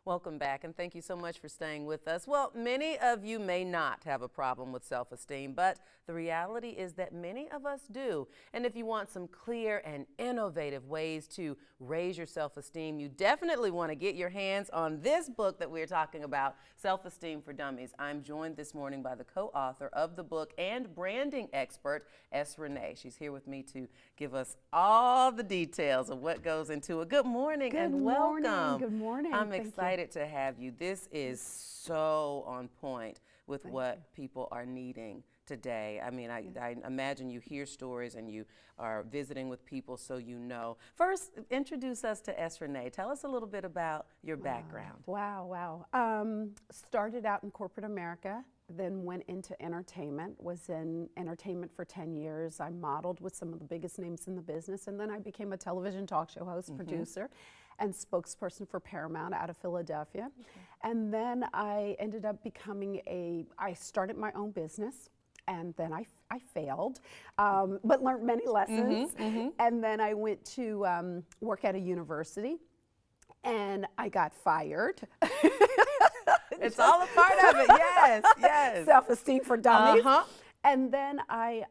Welcome back, and thank you so much for staying with us. Well, many of you may not have a problem with self-esteem, but the reality is that many of us do. And if you want some clear and innovative ways to raise your self-esteem, you definitely want to get your hands on this book that we're talking about, Self-Esteem for Dummies. I'm joined this morning by the co-author of the book and branding expert, Renee. She's here with me to give us all the details of what goes into it. Good morning and welcome. Good morning. I'm excited to have you. This is so on point with what people are needing today. I mean, I imagine you hear stories and you are visiting with people, so you know. First, introduce us to Renee. Tell us a little bit about your background. Wow. Started out in corporate America, then went into entertainment, was in entertainment for 10 years. I modeled with some of the biggest names in the business, and then I became a television talk show host, producer, and spokesperson for Paramount out of Philadelphia. And then I ended up I started my own business, and then I failed, but learned many lessons. And then I went to work at a university, and I got fired. It's all a part of it, yes. Self-esteem for Dummies. And then I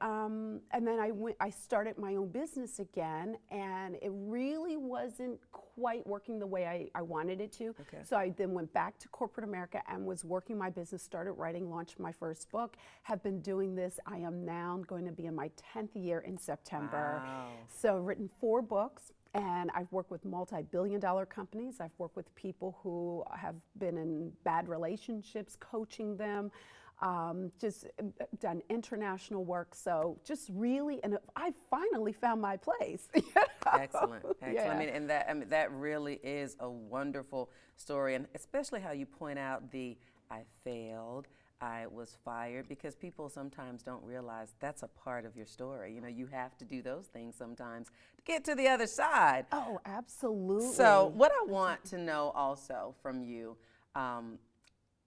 started my own business again, and it really wasn't quite working the way I wanted it to. So I then went back to corporate America and was working my business, started writing, launched my first book, have been doing this. I am now going to be in my 10th year in September. Wow. So I've written 4 books. And I've worked with multi-billion-dollar companies. I've worked with people who have been in bad relationships, coaching them, just done international work. So just really, and I finally found my place. Excellent. Yeah. I mean, that really is a wonderful story, and especially how you point out I failed, I was fired, because people sometimes don't realize that's a part of your story. You know, you have to do those things sometimes to get to the other side. Oh, absolutely. So what I want to know also from you,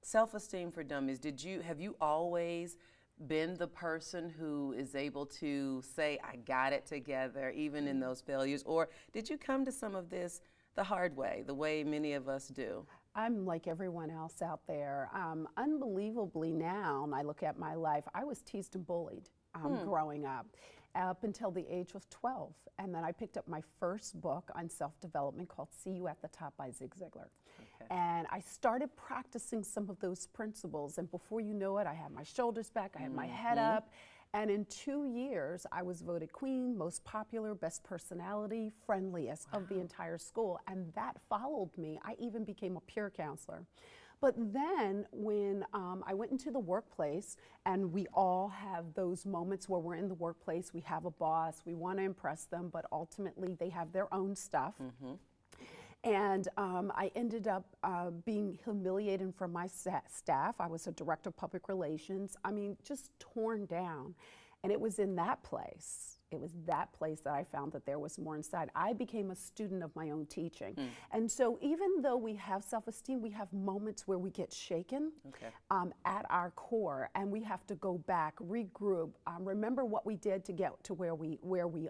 Self-Esteem for Dummies, have you always been the person who is able to say, I got it together, even in those failures? Or did you come to some of this the hard way, the way many of us do? I'm like everyone else out there. Unbelievably now, and I look at my life, I was teased and bullied growing up until the age of 12. And then I picked up my first book on self-development called See You at the Top by Zig Ziglar. And I started practicing some of those principles. And before you know it, I had my shoulders back, I had my head up. And in 2 years, I was voted queen, most popular, best personality, friendliest of the entire school. And that followed me. I even became a peer counselor. But then when I went into the workplace, and we all have those moments where we're in the workplace, we have a boss, we want to impress them, but ultimately they have their own stuff. And I ended up being humiliated from my staff. I was a director of public relations. I mean, just torn down. And it was in that place. It was that place that I found that there was more inside. I became a student of my own teaching. And so even though we have self-esteem, we have moments where we get shaken at our core, and we have to go back, regroup, remember what we did to get to where we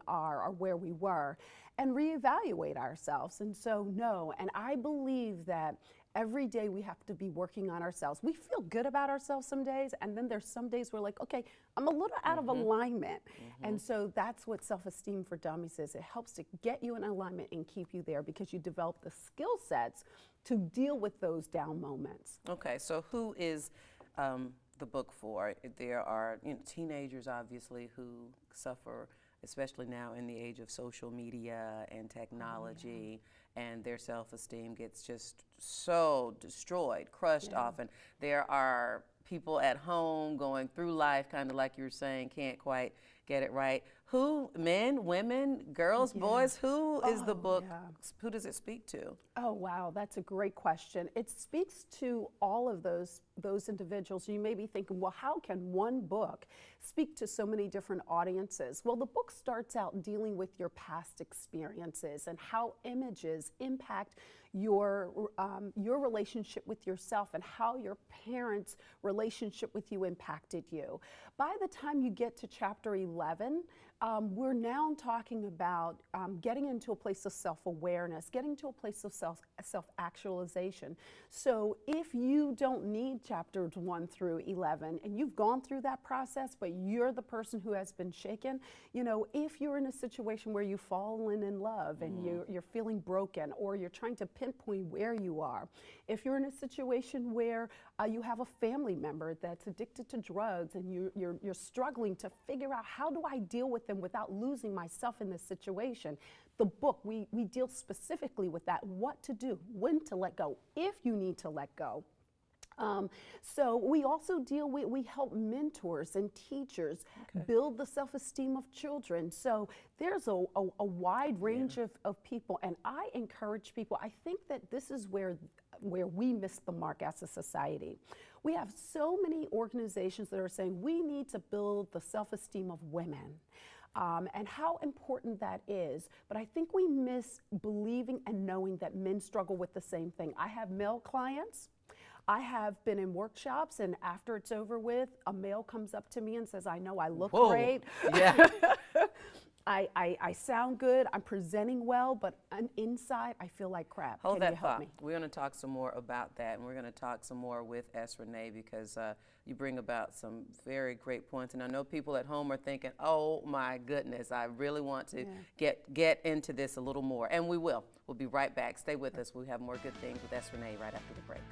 are or where we were, and reevaluate ourselves. And so and I believe that every day we have to be working on ourselves. We feel good about ourselves some days, and then there's some days we're like, okay, I'm a little out of alignment. And so that's what Self-Esteem for Dummies is. It helps to get you in alignment and keep you there, because you develop the skill sets to deal with those down moments. Okay, so who is the book for? There are teenagers, obviously, who suffer, especially now in the age of social media and technology, and their self-esteem gets just so destroyed, crushed often. There are people at home going through life, kind of like you were saying, can't quite get it right. Who, men, women, girls, boys, who is the book, who does it speak to? Oh, wow, that's a great question. It speaks to all of those individuals. You may be thinking, well, how can one book speak to so many different audiences? Well, the book starts out dealing with your past experiences and how images impact your relationship with yourself and how your parents' relationship with you impacted you. By the time you get to chapter 11, we're now talking about getting into a place of self-awareness, getting to a place of self-actualization. So if you don't need chapters 1 through 11 and you've gone through that process, but you're the person who has been shaken, you know, if you're in a situation where you've fallen in love and you're feeling broken, or you're trying to pinpoint where you are, if you're in a situation where you have a family member that's addicted to drugs and you're struggling to figure out, how do I deal with them without losing myself in this situation? The book, we deal specifically with that, what to do, when to let go, if you need to let go. So we also deal with, we help mentors and teachers build the self-esteem of children. So there's a wide range of people, and I encourage people. I think that this is where we miss the mark as a society. We have so many organizations that are saying we need to build the self-esteem of women. And how important that is. But I think we miss believing and knowing that men struggle with the same thing. I have male clients. I have been in workshops, and after it's over with, a male comes up to me and says, I know I look great. Yeah. I sound good, I'm presenting well, but inside I feel like crap. Hold Can that you help thought. me? We're going to talk some more about that, and we're going to talk some more with Renee, because you bring about some very great points. And I know people at home are thinking, oh my goodness, I really want to get into this a little more. And we will. We'll be right back. Stay with us. We'll have more good things with Renee right after the break.